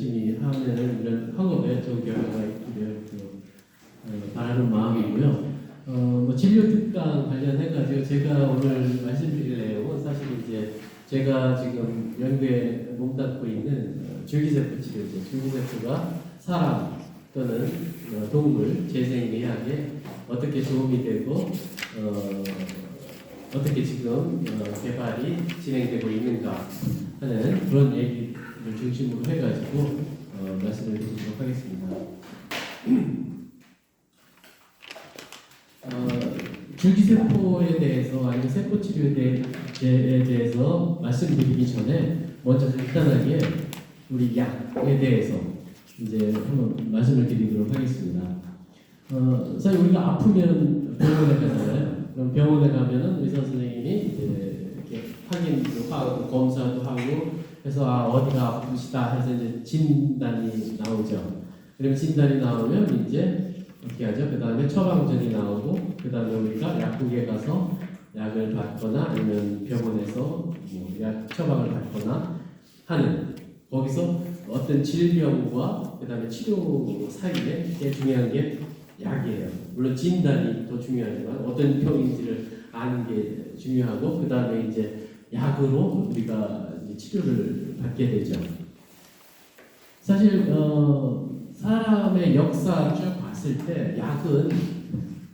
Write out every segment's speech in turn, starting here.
열심히 하는 이런 학업에 좋은 결과가 있기를 바라는 마음이고요. 뭐 진료 특강 관련해가지고 제가 오늘 말씀드릴 내용은 사실 이제 제가 지금 연구에 몸담고 있는 줄기세포 치료제, 줄기세포가 사람 또는 동물 재생의학에 어떻게 도움이 되고 어떻게 지금 개발이 진행되고 있는가 하는 그런 얘기를 중심으로 해가지고 말씀을 드리도록 하겠습니다. 줄기세포에 대해서 아니면 세포치료에 대해서 말씀드리기 전에 먼저 간단하게 우리 약에 대해서 이제 한번 말씀을 드리도록 하겠습니다. 사실 우리가 아프면 병원에 가잖아요. 그럼 병원에 가면은 의사 선생님이 이제 이렇게 확인도 하고 검사도 하고 해서 어디가 아프시다 해서 이제 진단이 나오죠. 그럼 진단이 나오면 이제 어떻게 하죠? 그 다음에 처방전이 나오고 그 다음에 우리가 약국에 가서 약을 받거나 아니면 병원에서 약 처방을 받거나 하는 거기서 어떤 질병과 그 다음에 치료 사이에 제일 중요한 게 약이에요. 물론 진단이 더 중요하지만 어떤 병인지를 아는 게 중요하고 그 다음에 이제 약으로 우리가 이제 치료를 받게 되죠. 사실 사람의 역사 쭉 봤을 때 약은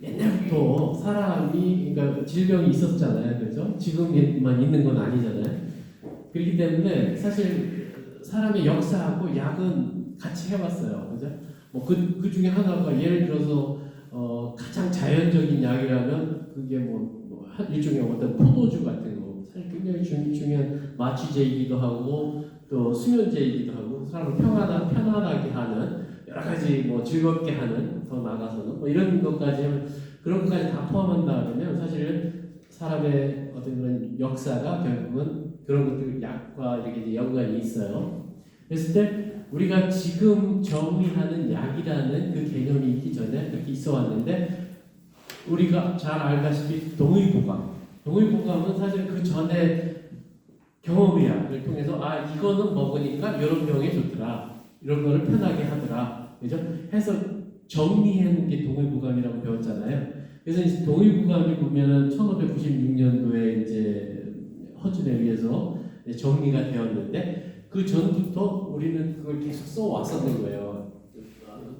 옛날부터 사람이 그러니까 질병이 있었잖아요, 그렇죠? 지금만 있는 건 아니잖아요. 그렇기 때문에 사실 사람의 역사하고 약은 같이 해왔어요, 그죠? 뭐 그 중에 하나가 예를 들어서 가장 자연적인 약이라면 그게 일종의 어떤 포도주 같은 거 사실 굉장히 중요한 마취제이기도 하고 또 수면제이기도 하고 사람을 편안하게 하는 여러 가지 즐겁게 하는 더 나아가서는 이런 것까지 그런 것까지 다 포함한다 그러면 사실은 사람의 어떤 그런 역사가 결국은 그런 것들 약과 이렇게 이제 연관이 있어요. 그랬을 때 우리가 지금 정의하는 약이라는 그 개념이 있기 전에 그렇게 있어 왔는데 우리가 잘 알다시피 동의보감은 사실 그 전에 경험의학을 통해서 이거는 먹으니까 이런 병에 좋더라 이런 거를 편하게 하더라 그죠? 해서 정리하는 게 동의보감이라고 배웠잖아요. 그래서 이제 동의보감이 보면은 1596년도에 이제 허준에 의해서 정리가 되었는데 그 전부터 우리는 그걸 계속 써왔었는 거예요.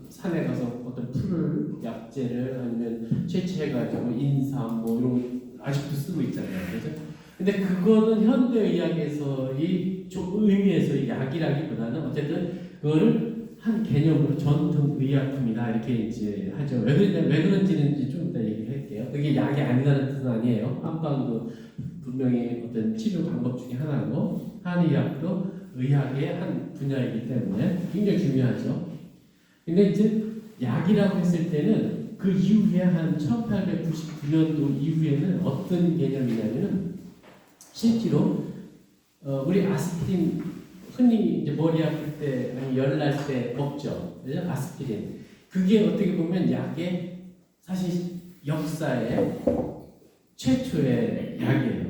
산에 가서 어떤 풀을 약재를 아니면 채취해가지고 인삼 이런 거 아직도 쓰고 있잖아요, 그죠? 근데 그거는 현대의학에서의 의미에서의 약이라기보다는 어쨌든 그거를 한 개념으로 전통의약품이다 이렇게 이제 하죠. 왜 그런지는 이제 좀 이따 얘기할게요. 그게 약이 아니라는 뜻은 아니에요. 한방도 분명히 어떤 치료 방법 중에 하나고 한의학도 의학의 한 분야이기 때문에 굉장히 중요하죠. 근데 이제 약이라고 했을 때는 그 이후에 한 1899년도 이후에는 어떤 개념이냐면은 실제로 우리 아스피린 흔히 이제 머리 아플 때 아니면 열날 때 먹죠. 그죠? 아스피린. 그게 어떻게 보면 약의 사실 역사의 최초의 약이에요.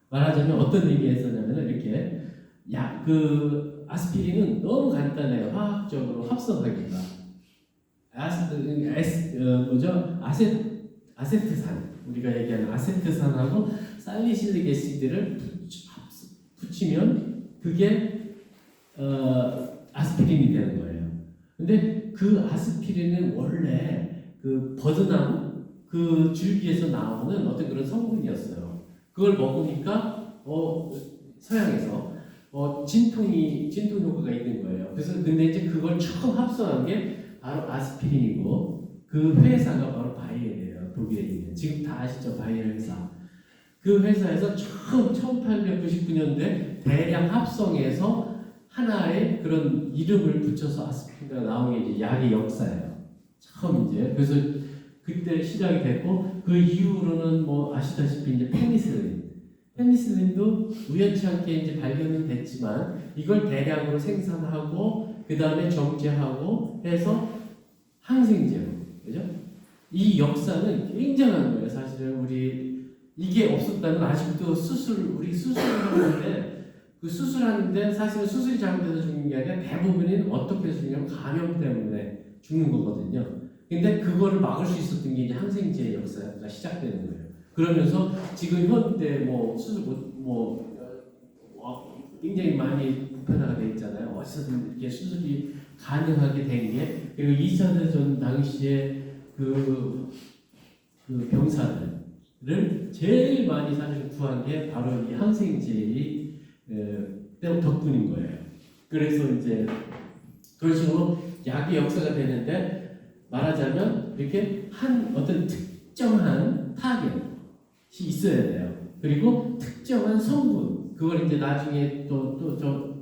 말하자면 어떤 의미에서냐면 이렇게 그 아스피린은 너무 간단해요. 화학적으로 합성하기가. 아세트산. 우리가 얘기하는 아세트산하고 살리실릭 애시드를 붙이면 그게 아스피린이 되는 거예요. 근데 그 아스피린은 원래 그 버드나무 그 줄기에서 나오는 어떤 그런 성분이었어요. 그걸 먹으니까 서양에서 진통 효과가 있는 거예요. 그래서 근데 이제 그걸 처음 합성한 게 바로 아스피린이고 그 회사가 바로 바이에르예요. 독일에 있는. 지금 다 아시죠? 바이에르 회사. 그 회사에서 처음 1899년도에 대량 합성해서 하나의 그런 이름을 붙여서 아스피린이 나온 게 이제 약의 역사예요. 처음 이제. 그래서 그때 시작이 됐고 그 이후로는 아시다시피 이제 페니실린도 우연치 않게 이제 발견은 됐지만 이걸 대량으로 생산하고 그 다음에 정제하고 해서 항생제로, 그죠? 이 역사는 굉장한 거예요. 사실은 이게 없었다면 아직도 우리 수술을 하는데 그 수술하는데 사실은 수술이 잘못돼서 죽는 게 아니라 대부분이 어떻게 죽냐면 감염 때문에 죽는 거거든요. 근데 그거를 막을 수 있었던 게 이제 항생제의 역사가 시작되는 거예요. 그러면서 지금 현대 뭐 수술 굉장히 많이 보편화가 돼 있잖아요. 어디서든 이렇게 수술이 가능하게 된 게, 그리고 2차 대전 당시에 그 병사들을 제일 많이 사실 구한 게 바로 이 항생제의 덕분인 거예요. 그래서 이제 그런 식으로 약의 역사가 되는데, 말하자면 이렇게 한 어떤 특정한 타겟이 있어야 돼요. 그리고 특정한 성분, 그걸 이제 나중에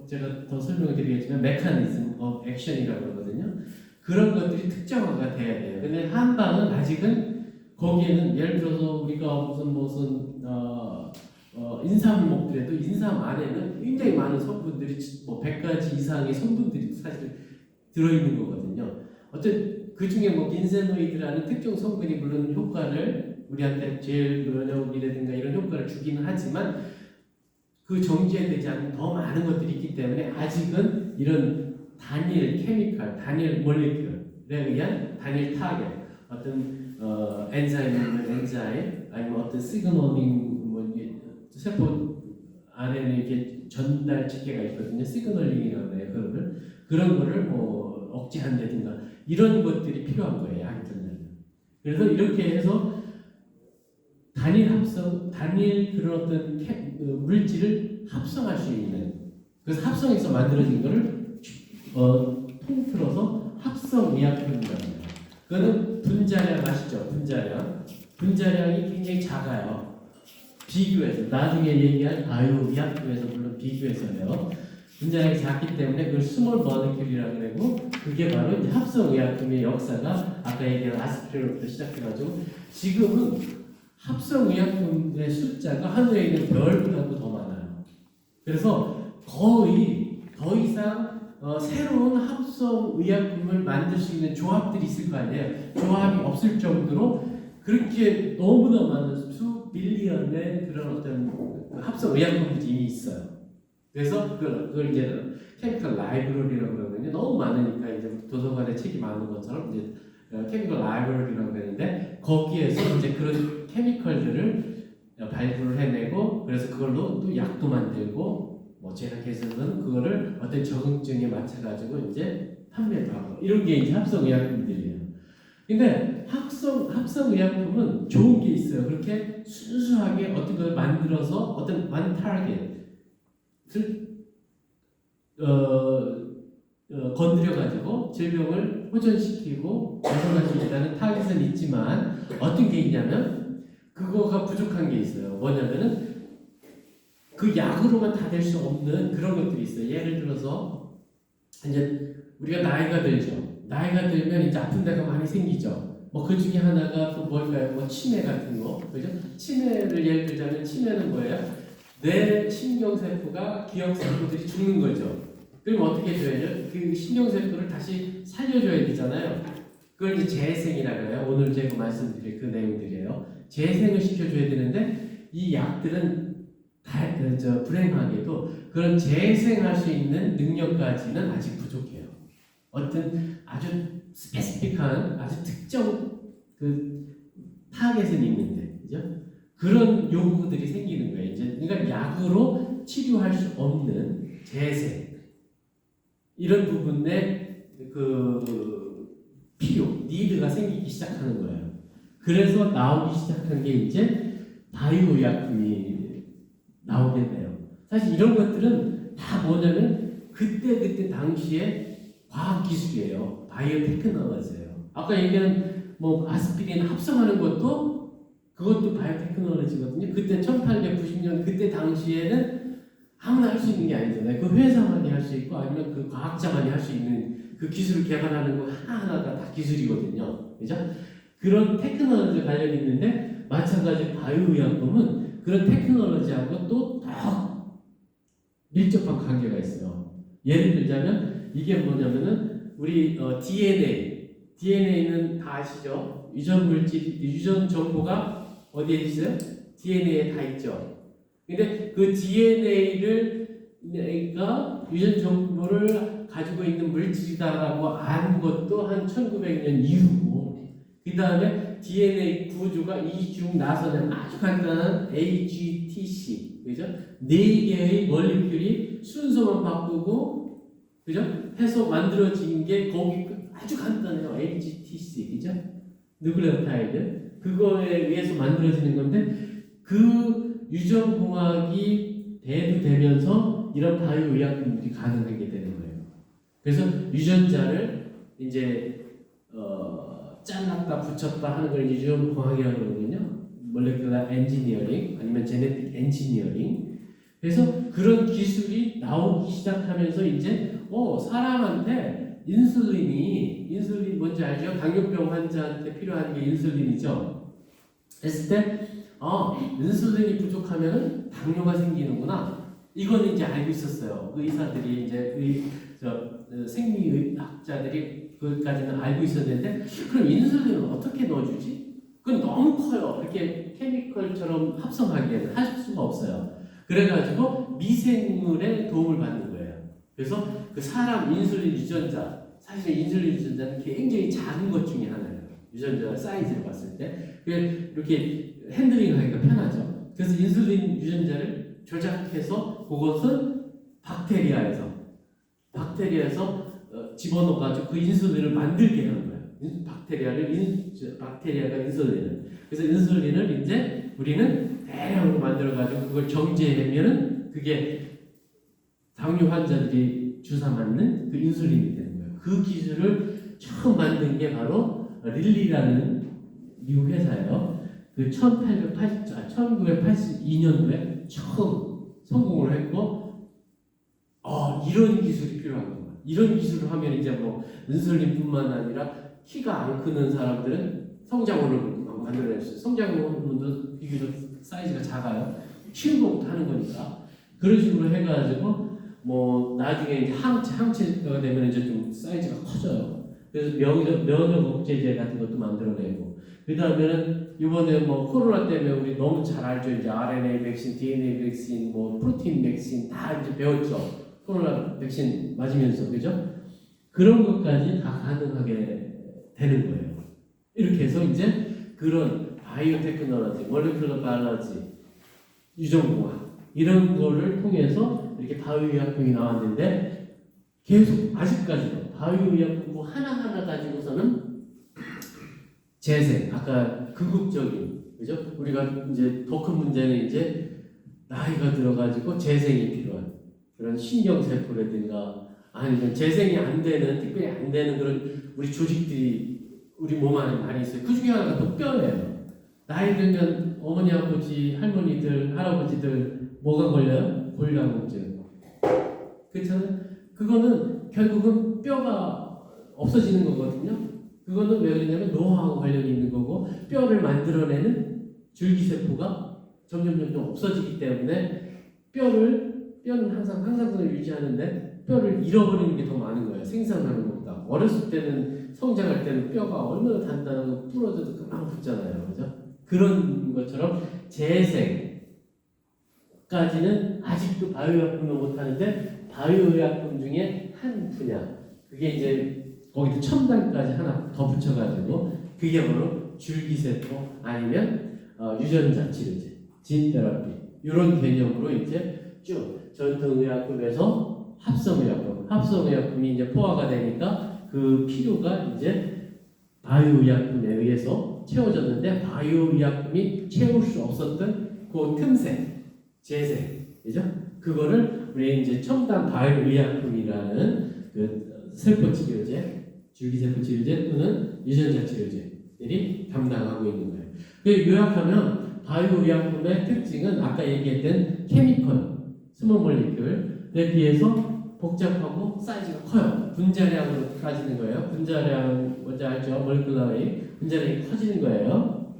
제가 더 설명을 드리겠지만 메커니즘 오브 액션이라고 그러거든요. 그런 것들이 특정화가 돼야 돼요. 근데 한방은 아직은 거기에는 예를 들어서 우리가 무슨 인삼을 먹더라도 인삼 안에는 굉장히 많은 성분들이 뭐 100가지 이상의 성분들이 사실 들어있는 거거든요. 어쨌든 그 중에 뭐 빈세노이드라는 특정 성분이 물론 효과를 우리한테 제일 면역이라든가 이런 효과를 주기는 하지만 그 정제되지 않는 더 많은 것들이 있기 때문에 아직은 이런 단일 케미칼, 단일 몰리큘에 의한 단일 타겟, 어떤 엔자임이면 엔자임, 아니면 어떤 시그널링 세포 안에는 이게 전달 체계가 있거든요. 시그널링이라고 해요. 그런 거를 뭐 억제한다든가 이런 것들이 필요한 거예요. 약들은. 그래서 이렇게 해서 단일 합성, 단일 그런 어떤 물질을 합성할 수 있는, 그래서 합성해서 만들어진 거를 통틀어서 합성의약품이라고 해요. 그거는 분자량 아시죠? 분자량이 굉장히 작아요. 비교해서 나중에 얘기할 바이오의약품에서 물론 비교해서요. 분자량이 작기 때문에 그걸 스몰 머리큘이라고 그러고, 그게 바로 이제 합성의약품의 역사가 아까 얘기한 아스피린부터 시작해가지고 지금은 합성의약품의 숫자가 하늘에 있는 별보다도 더 많아요. 그래서 거의 더 이상 새로운 합성의약품을 만들 수 있는 조합들이 있을 거 아니에요. 조합이 없을 정도로 그렇게 너무나 많은 수 빌리언의 그런 어떤 합성의약품들이 이미 있어요. 그래서 그걸 이제 케미컬 라이브러리라고 그러는데, 너무 많으니까 이제 도서관에 책이 많은 것처럼 이제 케미컬 라이브러리라고 하는데, 거기에서 이제 그런 케미컬들을 발굴을 해내고, 그래서 그걸로 또 약도 만들고, 뭐 제약회사는 그거를 어떤 적응증에 맞춰가지고 이제 판매도 하고, 이런 게 이제 합성의약품들이에요. 근데 합성의약품은 좋은 게 있어요. 그렇게 순수하게 어떤 걸 만들어서 어떤 one target을 건드려가지고 질병을 호전시키고 개선할 수 있다는 타겟은 있지만, 어떤 게 있냐면 그거가 부족한 게 있어요. 뭐냐면은 그 약으로만 다 될 수 없는 그런 것들이 있어요. 예를 들어서 이제 우리가 나이가 들죠. 나이가 들면 이제 아픈 데가 많이 생기죠. 뭐 그 중에 하나가 또 뭘까요? 뭐 치매 같은 거, 그죠? 치매를 예를 들자면, 치매는 뭐예요? 뇌 신경세포가 기억세포들이 죽는 거죠. 그럼 어떻게 해줘야죠? 그 신경세포를 다시 살려줘야 되잖아요. 그걸 이제 재생이라고 해요. 오늘 제가 말씀드릴 그 내용들이에요. 재생을 시켜줘야 되는데, 이 약들은 불행하게도 그런 재생할 수 있는 능력까지는 아직 부족해요. 어떤 아주 스페시픽한, 아주 특정 그 타겟은 있는데, 그죠? 그런 요구들이 생기는 거예요. 이제 그러니까 약으로 치료할 수 없는 재생, 이런 부분에 그 필요, 니드가 생기기 시작하는 거예요. 그래서 나오기 시작한 게 이제 바이오의약품이 나오게 돼요. 사실 이런 것들은 다 뭐냐면 그때 당시에 과학기술이에요. 바이오 테크놀로지예요. 아까 얘기한 뭐 아스피린 합성하는 그것도 바이오 테크놀로지거든요. 그때 1890년 그때 당시에는 아무나 할 수 있는 게 아니잖아요. 그 회사만이 할 수 있고, 아니면 그 과학자만이 할 수 있는 그 기술을 개발하는 거 하나하나가 다 기술이거든요. 그죠? 그런 테크놀로지 관련이 있는데, 마찬가지로 바이오의약품은 그런 테크놀로지하고 또 더 밀접한 관계가 있어요. 예를 들자면 이게 뭐냐면은 우리 DNA는 다 아시죠? 유전 정보가 어디에 있어요? DNA에 다 있죠. 근데 그 DNA를 DNA가 유전 정보를 가지고 있는 물질이다라고 안 것도 한 1900년 이후고, 그 다음에 DNA 구조가 이중 나서는 아주 간단한 AGTC, 그죠? 4개의 몰리큘이 순서만 바꾸고, 그죠? 해서 만들어진 게 거기 아주 간단해요. AGTC, 그죠? 누클레오타이드. 그거에 의해서 만들어지는 건데, 그 유전공학이 대두되면서 이런 바이오 의약품들이 가능하게 되는 거예요. 그래서 유전자를 이제 잘랐다 붙였다 하는 걸 유전공학이라고 그러거든요. 몰레큘러 엔지니어링 아니면 제네틱 엔지니어링. 그래서 그런 기술이 나오기 시작하면서 이제 사람한테 인슐린 뭔지 알죠? 당뇨병 환자한테 필요한 게 인슐린이죠. 했을 때 인슐린이 부족하면 당뇨가 생기는구나. 이거는 이제 알고 있었어요. 그 의사들이 이제 생리학자들이 그것까지는 알고 있었는데, 그럼 인슐린을 어떻게 넣어주지? 그건 너무 커요. 그렇게 케미컬처럼 합성하기에는 할 수가 없어요. 그래가지고 미생물의 도움을 받는 거예요. 그래서 그 사람 인슐린 유전자, 사실 인슐린 유전자는 굉장히 작은 것 중에 하나예요. 유전자 사이즈를 봤을 때 이렇게 핸들링하기가 편하죠. 그래서 인슐린 유전자를 조작해서 그것은 박테리아에서 집어넣어가지고 그 인슐린을 만들게 하는 거예요. 박테리아가 인슐린을. 그래서 인슐린을 이제 우리는 대량으로 만들어가지고 그걸 정제하면은 그게 당뇨 환자들이 주사 맞는 그 인슐린이 되는 거예요. 그 기술을 처음 만든 게 바로 릴리라는 미국 회사예요. 그 1982년도에 처음 성공을 했고, 이런 기술이 필요한 거예요. 이런 기술을 하면 이제 뭐 인슐린뿐만 아니라 키가 안 크는 사람들은 성장 호르몬 만들어낼 수 있어요. 성장 호르몬도 비교적 사이즈가 작아요. 쉬운 것부터 하는 거니까. 그런 식으로 해가지고 뭐 나중에 이제 항체가 되면 이제 좀 사이즈가 커져요. 그래서 면역 억제제 같은 것도 만들어내고, 그 다음에는 이번에 뭐 코로나 때문에 우리 너무 잘 알죠. 이제 RNA 백신, DNA 백신, 뭐 프로틴 백신 다 이제 배웠죠. 코로나 백신 맞으면서, 그죠? 그런 것까지 다 가능하게 되는 거예요. 이렇게 해서 이제 그런 바이오 테크놀로지, 몰레큘러 바이올로지, 유전공학 이런 거를 통해서 이렇게 바이오 의약품이 나왔는데, 계속 아직까지도 바이오 의약품 하나하나 가지고서는 재생, 아까 극극적인, 그죠? 우리가 이제 더 큰 문제는 이제 나이가 들어가지고 재생이 필요한 그런 신경세포라든가, 아니면 재생이 안 되는, 특별히 안 되는 그런 우리 조직들이 우리 몸 안에 많이 있어요. 그 중에 하나가 또 뼈예요. 나이 들면 어머니, 아버지, 할머니들, 할아버지들 뭐가 걸려요? 골다공증. 그렇잖아요. 그거는 결국은 뼈가 없어지는 거거든요. 그거는 왜 그러냐면 노화하고 관련이 있는 거고, 뼈를 만들어내는 줄기세포가 점점 없어지기 때문에 뼈는 항상 항상성을 유지하는데 뼈를 잃어버리는 게 더 많은 거예요. 생산하는 것보다. 어렸을 때는, 성장할 때는 뼈가 얼마나 단단하고 부러져도 금방 붙잖아요. 그죠? 그런 것처럼 재생까지는 아직도 바이오약품을 못하는데, 바이오약품 중에 한 분야, 그게 이제 거기도 첨단까지 하나 더 붙여가지고, 그게 바로 줄기세포 아니면 유전자 치료제, 진 테라피, 이런 개념으로 이제 쭉 전통의약품에서 합성의약품이 이제 포화가 되니까 그 필요가 이제 바이오의약품에 의해서 채워졌는데, 바이오의약품이 채울 수 없었던 그 틈새, 재생, 그죠? 그거를 우리 이제 첨단 바이오의약품이라는 그 세포 치료제, 줄기세포 치료제 또는 유전자 치료제들이 담당하고 있는 거예요. 그 요약하면 바이오의약품의 특징은 아까 얘기했던 케미컬, 스몰 몰리큘에 비해서 복잡하고 사이즈가 커요. 분자량으로 따지는 거예요. 분자량 뭔지 알죠? 몰리큘러의 분자량이 커지는 거예요.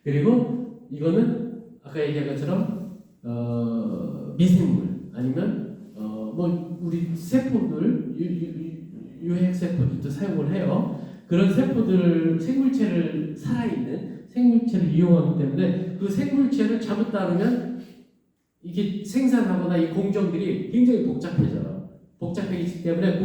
그리고 이거는 아까 얘기한 것처럼 미생물 아니면 뭐 우리 세포들, 유핵 세포들도 사용을 해요. 그런 세포들, 살아있는 생물체를 이용하기 때문에 그 생물체를 잘못 다루면 이게 생산하거나 이 공정들이 굉장히 복잡해져요. 복잡해지기 때문에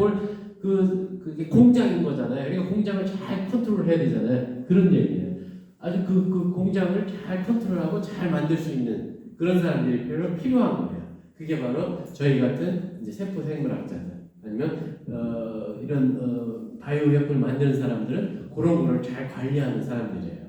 그게 공장인 거잖아요. 그러니까 공장을 잘 컨트롤해야 되잖아요. 그런 얘기예요. 아주 그 공장을 잘 컨트롤하고 잘 만들 수 있는 그런 사람들이 필요한 거예요. 그게 바로 저희 같은 이제 세포 생물학자들 아니면 이런 바이오 의약품을 만드는 사람들은 그런 거를 잘 관리하는 사람들이에요.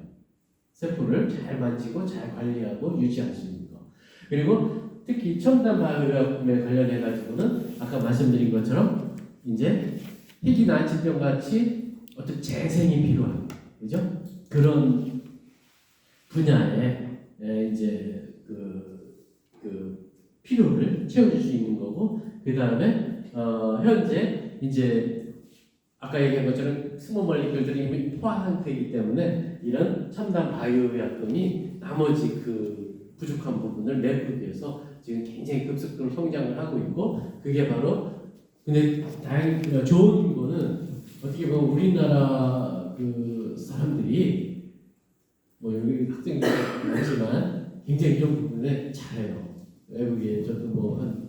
세포를 잘 만지고 잘 관리하고 유지할 수 있는 거. 그리고 특히 첨단 바이오 의약품에 관련해 가지고는 아까 말씀드린 것처럼 이제 희귀나 안치병 같이 어떤 재생이 필요한, 그죠? 그런 분야에 이제 그 필요를 채워줄 수 있는 거고, 그 다음에 현재 이제 아까 얘기한 것처럼 스몰 몰리큘들이 이미 포화 상태이기 때문에 이런 첨단 바이오 의약품이 나머지 그 부족한 부분을 메꾸기 위해서 지금 굉장히 급속도로 성장을 하고 있고, 그게 바로 근데 좋은 거는 어떻게 보면 우리나라 그 사람들이 뭐 여기 학생들이 많지만 굉장히 이런 부분에 잘해요. 외국에 저도 뭐 한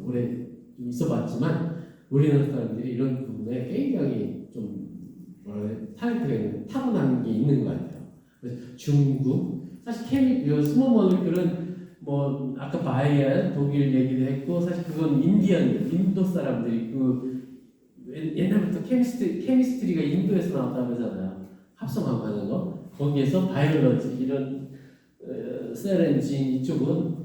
오래 좀 있어봤지만 우리나라 사람들이 이런 부분에 굉장히 좀 탤런트가 있는 타고난 게 있는 것 같아요. 그래서 중국 사실 스몰 모리큘은 뭐 아까 바이엘 독일 얘기도 했고 사실 그건 인도 사람들이 옛날부터 케미스트리가 인도에서 나왔다면서요. 합성하고 하는 거 거기에서 바이올로지 이런 셀 엔진 이쪽은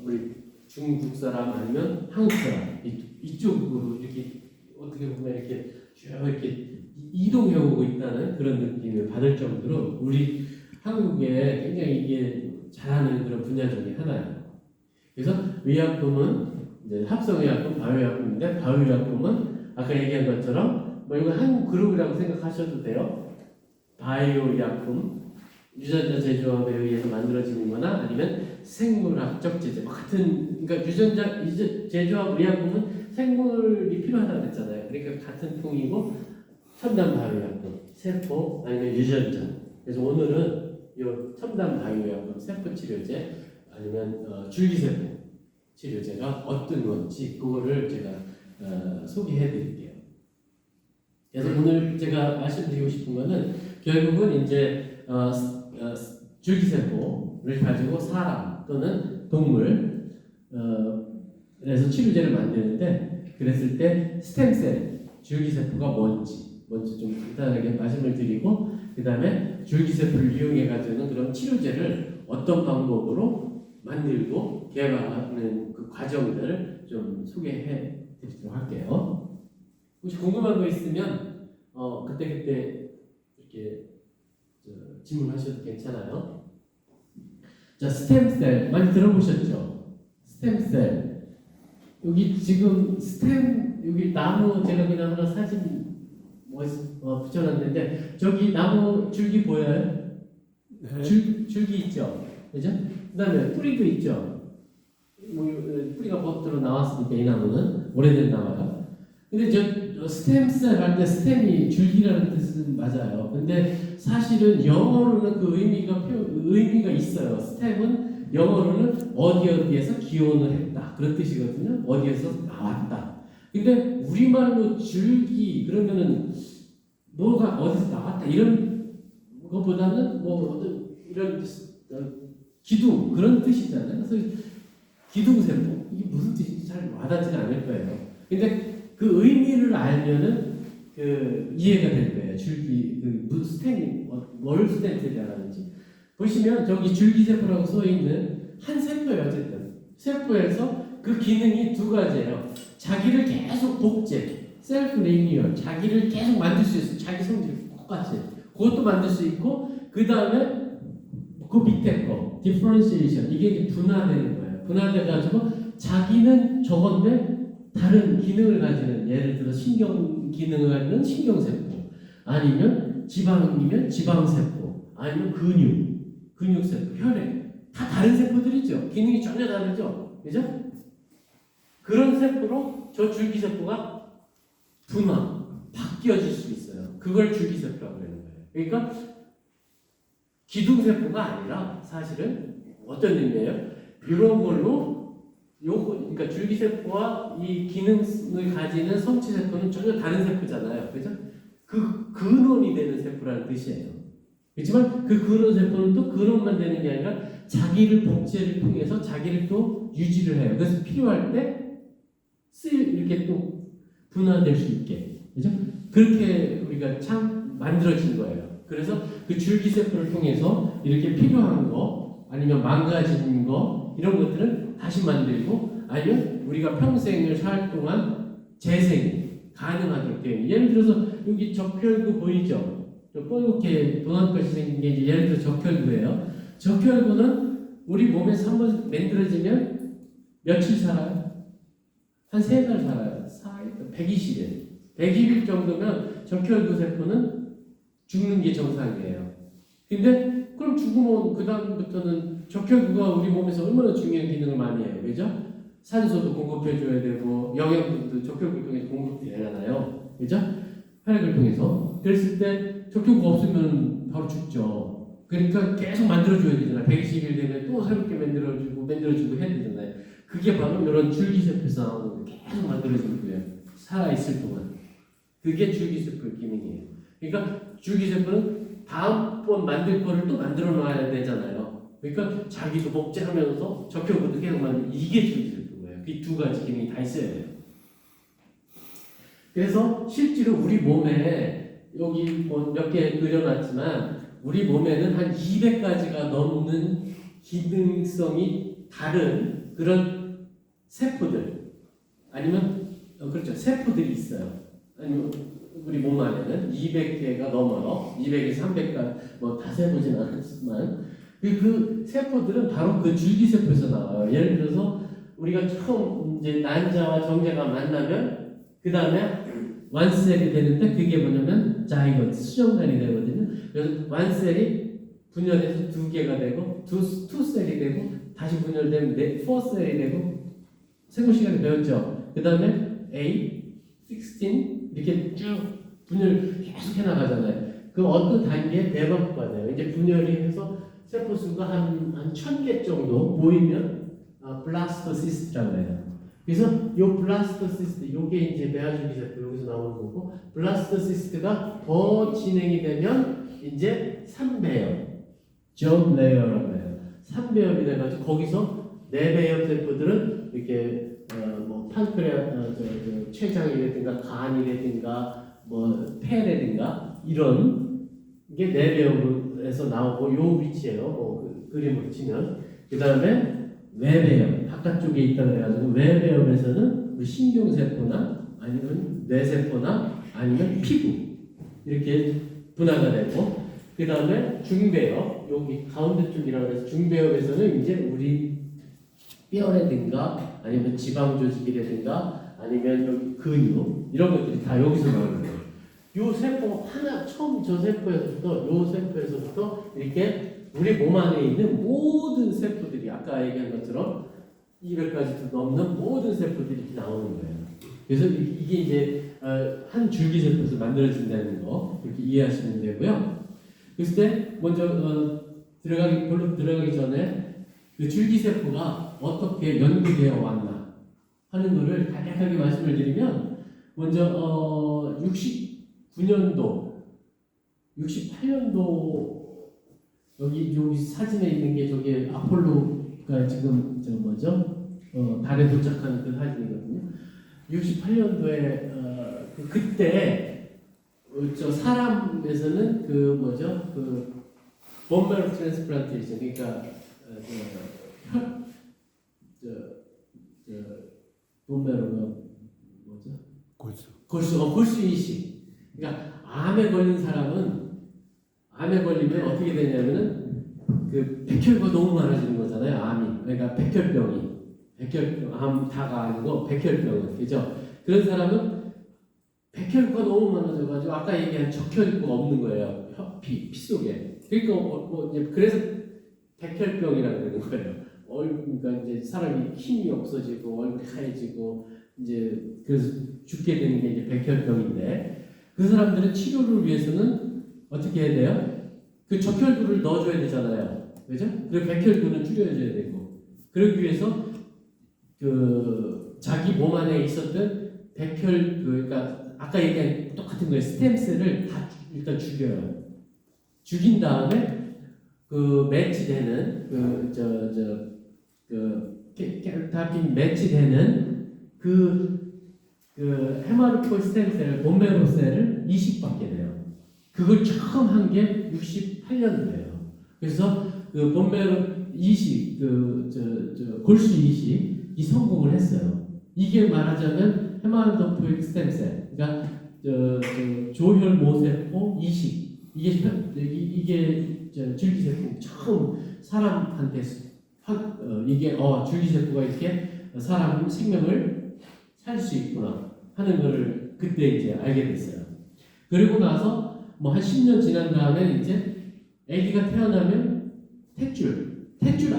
우리 중국 사람 아니면 한국 사람 이쪽으로 이렇게 어떻게 보면 이렇게 쭉 이렇게 이동해 오고 있다는 그런 느낌을 받을 정도로 우리 한국에 굉장히 이게 잘하는 그런 분야 중에 하나예요. 그래서 의약품은 이제 합성의약품, 바이오의약품인데 바이오의약품은 아까 얘기한 것처럼 뭐 이거 한 그룹이라고 생각하셔도 돼요. 바이오의약품, 유전자 제조업에 의해서 만들어지는 거나 아니면 생물학적 제조 같은, 그러니까 유전자 제조업 의약품은 생물이 필요하다고 했잖아요. 그러니까 같은 통이고 첨단 바이오의약품, 세포 아니면 유전자. 그래서 오늘은 이 첨단 바이오의약품, 세포 치료제 아니면 줄기세포 치료제가 어떤 건지 그거를 제가 소개해 드릴게요. 그래서 오늘 제가 말씀드리고 싶은 거는 결국은 이제 줄기세포를 가지고 사람 또는 동물 그래서 치료제를 만드는데 그랬을 때 스템셀 줄기세포가 뭔지 먼저 좀 간단하게 말씀을 드리고 그 다음에 줄기세포를 이용해 가지고는 그런 치료제를 어떤 방법으로 만들고 개발하는 그 과정들을 좀 소개해 드리도록 할게요. 혹시 궁금한 거 있으면 그때 이렇게 질문하셔도 괜찮아요. 자, 스템셀 많이 들어보셨죠? 스템셀 여기 지금 여기 나무 제가 그냥 하나 사진 붙여놨는데 저기 나무 줄기 보여요? 네. 줄기 있죠? 그죠? 그 다음에 뿌리도 있죠? 뿌리가 버터로 나왔으니까 이 나무는 오래된 나무야. 근데 저 스템셀 할 때 스템이 줄기라는 뜻은 맞아요. 근데 사실은 영어로는 그 의미가 있어요. 스템은 영어로는 어디에서 기원을 했다 그런 뜻이거든요. 어디에서 나왔다. 근데 우리말로 줄기 그러면은 뭐가 어디서 나왔다 이런 것보다는 뭐 어떤 이런 기둥 그런 뜻이잖아요. 그래서 기둥세포 이게 무슨 뜻인지 잘 와닿지는 않을 거예요. 근데 그 의미를 알면은 그 이해가 될 거예요. 줄기 그 스템이 뭘 스템이라는지 보시면 저기 줄기세포라고 써 있는 한 세포예요. 어쨌든 세포에서 그 기능이 두 가지예요. 자기를 계속 복제, 셀프 리뉴얼, 자기를 계속 만들 수 있어요. 자기 성질 똑같이 그것도 만들 수 있고 그 다음에 그 밑에 거 디퍼런시에이션 이게 이제 분화되는 거예요. 분화돼가지고 자기는 저건데 다른 기능을 가지는 예를 들어 신경 기능을 가지는 신경세포 아니면 지방이면 지방세포 아니면 근육세포, 혈액 다 다른 세포들이죠. 기능이 전혀 다르죠. 그죠? 그런 세포로 저 줄기세포가 바뀌어질 수 있어요. 그걸 줄기세포라고 하는 거예요. 그러니까 기둥세포가 아니라 사실은 어떤 의미예요? 이런 걸로 그러니까 줄기세포와 이 기능을 가지는 성취세포는 전혀 다른 세포잖아요. 그죠? 그 근원이 되는 세포라는 뜻이에요. 그렇지만 그 근원 세포는 또 근원만 되는 게 아니라 자기를 복제를 통해서 자기를 또 유지를 해요. 그래서 필요할 때 이렇게 또 분화될 수 있게. 그죠? 그렇게 우리가 참 만들어진 거예요. 그래서 그 줄기세포를 통해서 이렇게 필요한 거 아니면 망가진 거 이런 것들은 다시 만들고 아니면 우리가 평생을 살 동안 재생이 가능하도록 되어 있는. 예를 들어서 여기 적혈구 보이죠? 뻘겋게 동안까지 생긴 게 이제 예를 들어 적혈구예요. 적혈구는 우리 몸에서 한번 만들어지면 며칠 살아요? 한 3달 살아요. 120일. 120일 정도면 적혈구 세포는 죽는 게 정상이에요. 근데 그럼 죽으면 그 다음부터는 적혈구가 우리 몸에서 얼마나 중요한 기능을 많이 해요. 그죠? 산소도 공급해줘야 되고 영양분도 적혈구 통해서 공급되잖아요. 그죠? 혈액을 통해서. 그랬을 때 적혈구가 없으면 바로 죽죠. 그러니까 계속 만들어줘야 되잖아요. 120일 되면 또 새롭게 만들어주고 해야 되잖아요. 그게 바로 이런 줄기세포에서 나오는 거예요. 계속 만들어지는 거예요. 살아있을 동안. 그게 줄기세포의 기능이에요. 그러니까 줄기세포는 다음번 만들 거를 또 만들어 놔야 되잖아요. 그러니까 자기도 복제하면서 적혈구도 계속 만들고 이게 줄기세포예요. 그 두 가지 기능이 다 있어야 돼요. 그래서 실제로 우리 몸에 여기 뭐 몇 개 그려놨지만 우리 몸에는 한 200가지가 넘는 기능성이 다른 그런 세포들 아니면 그렇죠 세포들이 있어요. 아니면 우리 몸 안에는 200개가 넘어요. 200에서 300가 뭐 다 세보진 않았지만 그 세포들은 바로 그 줄기세포에서 나와요. 예를 들어서 우리가 처음 이제 난자와 정자가 만나면 그 다음에 완셀이 되는데 그게 뭐냐면 자이거트 수정관이 되거든요. 그래서 완셀이 분열해서 2개가 되고 투셀이 되고 다시 분열되면 4셀이 되고 세부 시간에 배웠죠. 그 다음에 8, 16 이렇게 쭉 분열 계속 해나가잖아요. 그 어떤 단계에 대박과돼요. 이제 분열이 해서 세포 수가 한 1000개 정도 모이면 블라스토시스트라고 해요. 그래서 요 블라스토시스트 요게 이제 메아줄기세포 여기서 나오는 거고 블라스토시스트가 더 진행이 되면 이제 3배열 점 레이어라고 해요. 3배열이 돼가지고 거기서 4배열 세포들은 이렇게 뭐 판크레아 췌장이라든가 간이라든가 뭐 폐라든가 이런 게 4배열에서 나오고 요 위치에요. 뭐 그림으로 치면 그 다음에 외배열 바깥쪽에 있다고 해가지고 외배열에서는 우리 신경세포나 아니면 뇌세포나 아니면 피부 이렇게 분화가 되고 그 다음에 중배열 여기 가운데 쪽이라고 해서 중배열에서는 이제 우리 뼈라든가 아니면 지방조직이라든가 아니면 여기 근육 이런 것들이 다 여기서 나오는 거예요. 요 세포 하나 처음 저 세포에서부터 요 세포에서부터 이렇게 우리 몸 안에 있는 모든 세포들이 아까 얘기한 것처럼 200가지도 넘는 모든 세포들이 이렇게 나오는 거예요. 그래서 이게 이제 한 줄기세포에서 만들어진다는 거 그렇게 이해하시면 되고요. 그랬을 때 먼저 본론 들어가기 전에 그 줄기세포가 어떻게 연구되어 왔나 하는 거를 간략하게 말씀을 드리면 먼저 69년도 68년도 여기 사진에 있는 게 저게 아폴로가 지금 저 뭐죠? 달에 도착하는 그 사진이거든요. 68년도에 그때 저 사람에서는 그 뭐죠? 그 본메로 트랜스플란테이션 그러니까 본메로가 뭐죠? 골수 이식. 그러니까 암에 걸린 사람은 암에 걸리면 어떻게 되냐면은 그 백혈구가 너무 많아지는 거잖아요. 암이 그러니까 백혈병 암 다가 아니고 백혈병은 그죠? 그런 사람은 백혈구가 너무 많아져가지고 아까 얘기한 적혈구가 없는 거예요. 피 속에. 그러니까 이제 그래서 백혈병이라고 그러는 거예요. 그러니까 이제 사람이 힘이 없어지고 얼굴이 하얘지고 이제 그래서 죽게 되는 게 이제 백혈병인데 그 사람들의 치료를 위해서는 어떻게 해야 돼요? 그 적혈구를 넣어줘야 되잖아요. 그죠? 그리고 백혈구는 줄여줘야 되고. 그러기 위해서 그 자기 몸 안에 있었던 그러니까 아까 얘기한 똑같은 거예요. 스템셀을 다 일단 죽여요. 죽인 다음에 그 매치되는 켈타핀 매치되는 그 헤마르포 스템셀을 본메로셀을 이식받게 돼요. 그걸 처음 한 게 68년도예요. 그래서 그 본메로 이식, 골수 이식이 성공을 했어요. 이게 말하자면 헤마르포 스템셀, 그러니까 조혈 모세포 이식, 이게 줄기세포 처음 사람한테 이게 줄기세포가 이렇게 사람 생명을 살 수 있구나 하는 거를 그때 이제 알게 됐어요. 그리고 나서 뭐 한 10년 지난 다음에 이제 아기가 태어나면 탯줄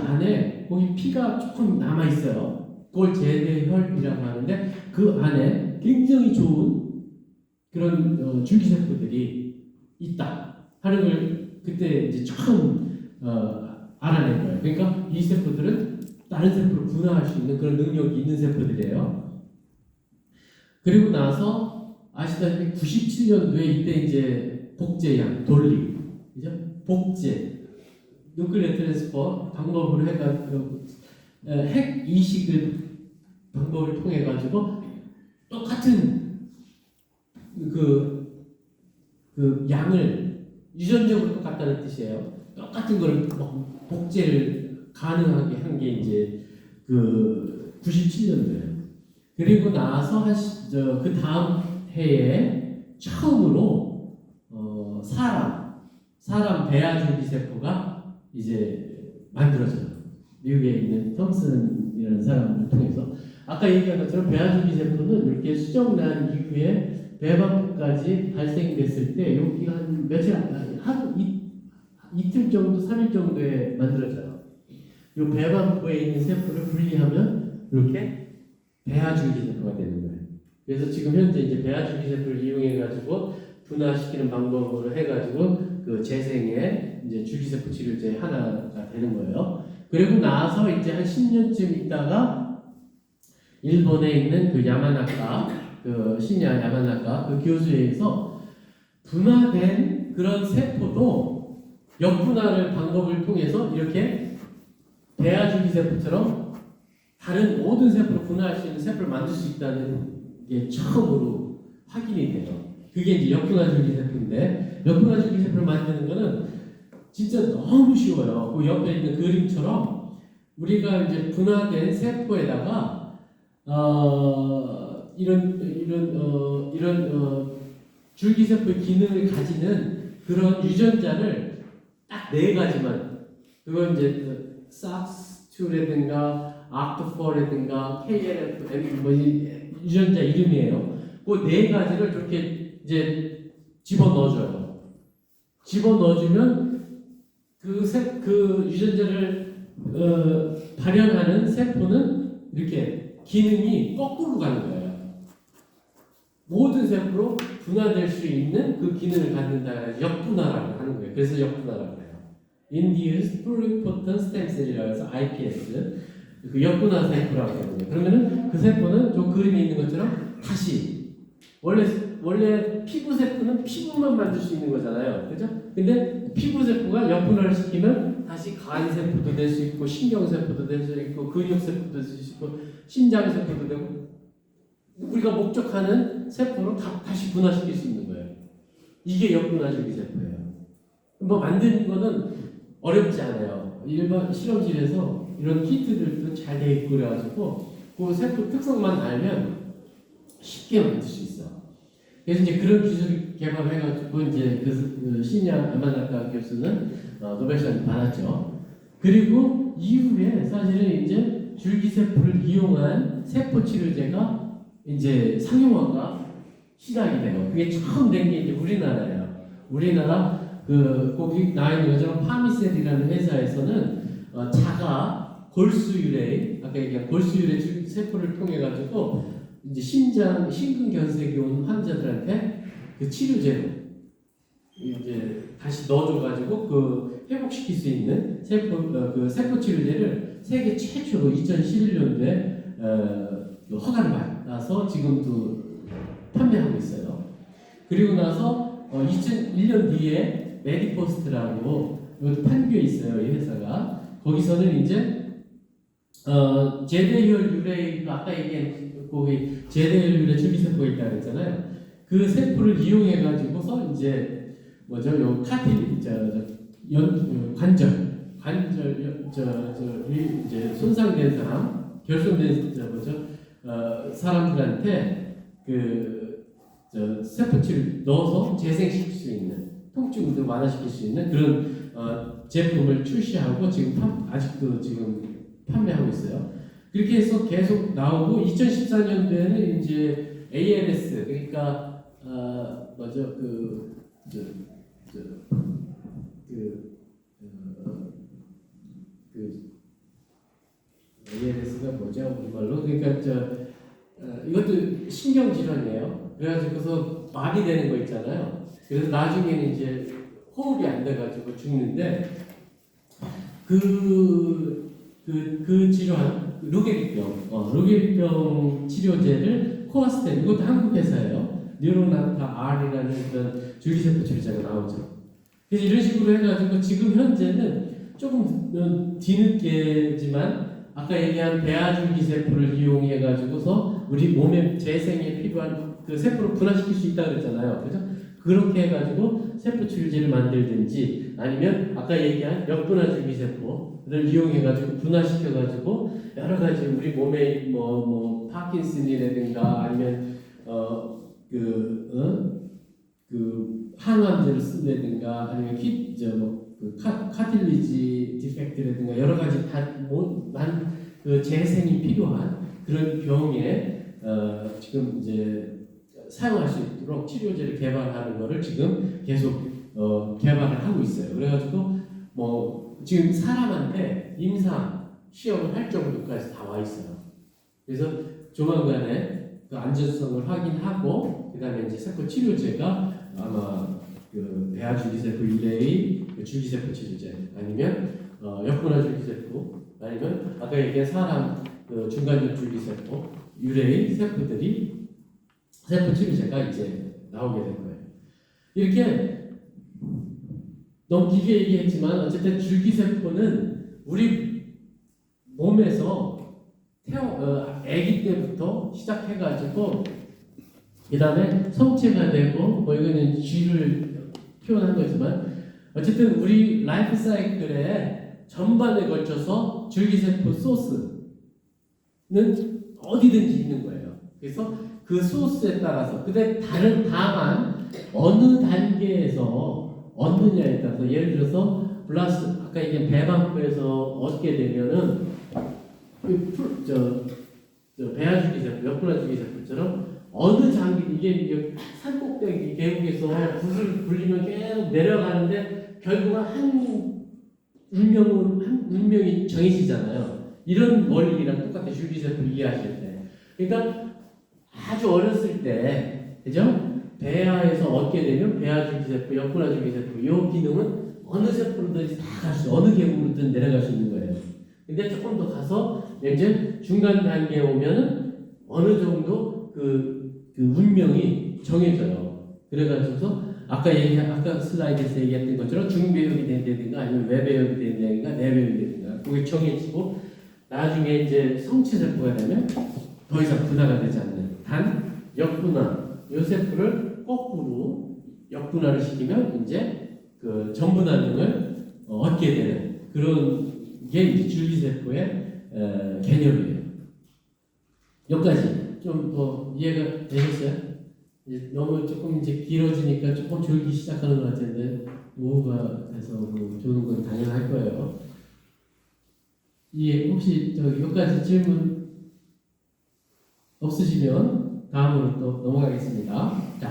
안에 거기 피가 조금 남아 있어요. 그걸 제대혈이라고 하는데 그 안에 굉장히 좋은 그런 줄기세포들이 있다 하는 걸 그때 이제 처음 알아낸 거예요. 그러니까 이 세포들은 다른 세포를 분화할 수 있는 그런 능력이 있는 세포들이에요. 그리고 나서 아시다시피 97년도에 이때 이제 복제양 돌리, 그죠? 복제, 뉴클리어 트랜스퍼 방법으로 해가지고 핵 이식을 방법을 통해 가지고 똑같은 그 양을 유전적으로 똑같다는 뜻이에요. 똑같은 걸 복제를 가능하게 한 게 이제 그 97년도예요. 그리고 나서 그 다음 해에 처음으로 사람 배아줄기세포가 이제 만들어져요. 미국에 있는 톰슨이라는 사람을 통해서 아까 얘기한 것처럼 배아줄기세포는 이렇게 수정난 이후에 배방까지 발생됐을 때 여기가 한 며칠 이틀 정도, 3일 정도에 만들어져요. 이 배방부에 있는 세포를 분리하면 이렇게 배아줄기세포가 되는 거예요. 그래서 지금 현재 이제 배아줄기세포를 이용해가지고 분화시키는 방법으로 해가지고 그 재생의 이제 줄기세포 치료제 하나가 되는 거예요. 그리고 나서 이제 한 10년쯤 있다가 일본에 있는 그 시냐 야마나카 그 교수에서 분화된 그런 세포도 역분화를 방법을 통해서 이렇게 배아줄기세포처럼 다른 모든 세포를 분화할 수 있는 세포를 만들 수 있다는 게 처음으로 확인이 돼요. 그게 이제 역분화줄기세포인데 역분화줄기세포를 만드는 거는 진짜 너무 쉬워요. 그 옆에 있는 그림처럼 우리가 이제 분화된 세포에다가 이런 줄기세포의 기능을 가지는 그런 유전자를 딱 4가지만 그건 이제 SARS2라든가 ARC4라든가 KLF 뭐 유전자 이름이에요. 그 4가지를 저렇게 이제 집어넣어줘요. 집어넣어주면 그 유전자를 발현하는 세포는 이렇게 기능이 거꾸로 가는 거예요. 모든 세포로 분화될 수 있는 그 기능을 갖는다. 역분화라고 하는 거예요. 그래서 역분화라고 해요. Induced Pluripotent Stem Cell이라고 해서 iPS 그 역분화 세포라고 하거든요. 그러면은 그 세포는 좀 그림에 있는 것처럼 다시 원래 피부 세포는 피부만 만들 수 있는 거잖아요. 그죠? 근데 피부 세포가 역분화를 시키면 다시 간 세포도 될 수 있고 신경 세포도 될 수 있고 근육 세포도 될 수 있고 심장 세포도 되고 우리가 목적하는 세포로 다시 분화시킬 수 있는 거예요. 이게 역분화줄기 세포예요. 뭐 만드는 거는 어렵지 않아요. 일반 실험실에서 이런 키트들도 잘 돼 있고 그래가지고 그 세포 특성만 알면 쉽게 만들 수 있어. 그래서 이제 그런 기술을 개발해가지고 이제 그 시냐 야마나카 교수는 노벨상을 받았죠. 그리고 이후에 사실은 이제 줄기세포를 이용한 세포 치료제가 이제 상용화가 시작이 돼요. 그게 처음 된 게 이제 우리나라예요. 우리나라 거기 나와 있는 것처럼 파미셀이라는 회사에서는 자가 골수유래 아까 얘기한 골수유래 세포를 통해 가지고 이제 심근경색이 온 환자들한테 그 치료제로 이제 다시 넣어줘가지고 그 회복시킬 수 있는 세포 치료제를 세계 최초로 2011년도에 허가를 받아서 지금도 판매하고 있어요. 그리고 나서 2001년 뒤에 메디포스트라고 이것도 판교에 있어요. 이 회사가. 거기서는 이제 제대혈 유래, 아까 얘기한 거기 제대혈 유래 줄기세포가 있다고 했잖아요. 그 세포를 이용해 가지고서 이제 뭐죠? 요 카틸 관절 이제 손상된 사람, 결손된 사람들한테 세포치를 넣어서 재생시킬 수 있는, 통증도 완화시킬 수 있는 그런 제품을 출시하고 지금 아직도 지금 판매하고 있어요. 그렇게 해서 계속 나오고 2014년도에는 이제 ALS, 그러니까 ALS가 뭐죠? 우리말로. 그러니까 이것도 신경질환이에요. 그래가지고서 마비되는 거 있잖아요. 그래서 나중에는 이제 호흡이 안 돼가지고 죽는데 그 질환, 루게릭병 치료제를 코아스텐, 이것도 한국 회사예요. 뉴로나타 R이라는 그런 줄기세포 치료제가 나오죠. 그래서 이런 식으로 해가지고 지금 현재는 조금 뒤늦게지만 아까 얘기한 배아줄기세포를 이용해가지고서 우리 몸의 재생에 필요한 그 세포를 분화시킬 수 있다고 그랬잖아요. 그죠? 그렇게 해가지고 세포 치료제를 만들든지 아니면 아까 얘기한 역분화줄기세포를 이용해가지고 분화시켜가지고 여러 가지 우리 몸에 파킨슨이라든가 아니면 항암제를 쓴다든가 아니면 카틸리지 디펙트라든가 여러 가지 그 재생이 필요한 그런 병에 지금 이제 사용할 수 있도록 치료제를 개발하는 거를 지금 계속 개발을 하고 있어요. 그래가지고 지금 사람한테 임상 시험을 할 정도까지 다 와 있어요. 그래서 조만간에 그 안전성을 확인하고 그다음에 이제 세포 치료제가 아마 그 배아줄기세포 유래의 줄기세포 치료제 아니면 역분화 줄기세포 아니면 아까 얘기한 사람 그 중간적 줄기세포 유래의 세포들이 세포 치료제가 이제 나오게 될 거예요. 이렇게 너무 길게 얘기했지만 어쨌든 줄기세포는 우리 몸에서 아기 때부터 시작해가지고 그 다음에 성체가 되고 이거는 쥐를 표현한 거지만 어쨌든 우리 라이프 사이클의 전반에 걸쳐서 줄기세포 소스는 어디든지 있는 거예요. 그래서 그 소스에 따라서 다만 어느 단계에서 얻느냐에 따라서 예를 들어서 아까 얘기한 배방부에서 얻게 되면은 배아줄기세포, 역분화줄기세포처럼 어느 장기 이게 산꼭대기 계곡에서 붓을 굴리면 계속 내려가는데 결국은 한 운명이 정해지잖아요. 이런 원리랑 똑같아. 줄기세포 이해하실 때. 그러니까 아주 어렸을 때, 그죠? 배아에서 얻게 되면 배아줄기세포, 역분화줄기세포 이 기능은 어느 세포로든지 다 갈 수, 어느 계곡으로든 내려갈 수 있는 거예요. 근데 조금 더 가서 이제 중간 단계에 오면은 어느 정도 그 운명이 정해져요. 그래가지고서 아까 슬라이드에서 얘기했던 것처럼 중배역이 된다든가 아니면 외배역이 된다든가 내배역이 된다든가 그게 정해지고 나중에 이제 성체세포가 되면 더 이상 분화가 되지 않는 단 역분화 요 세포를 거꾸로 역분화를 시키면 이제 그 전분화능을 얻게 되는 그런 게 이제 줄기세포의 개념이에요. 여기까지 좀 더 이해가 되셨어요? 이제 너무 조금 이제 길어지니까 조금 졸기 시작하는 것 같은데 오후가 돼서 조는 건 당연할 거예요. 혹시 여기까지 질문 없으시면 다음으로 또 넘어가겠습니다. 자.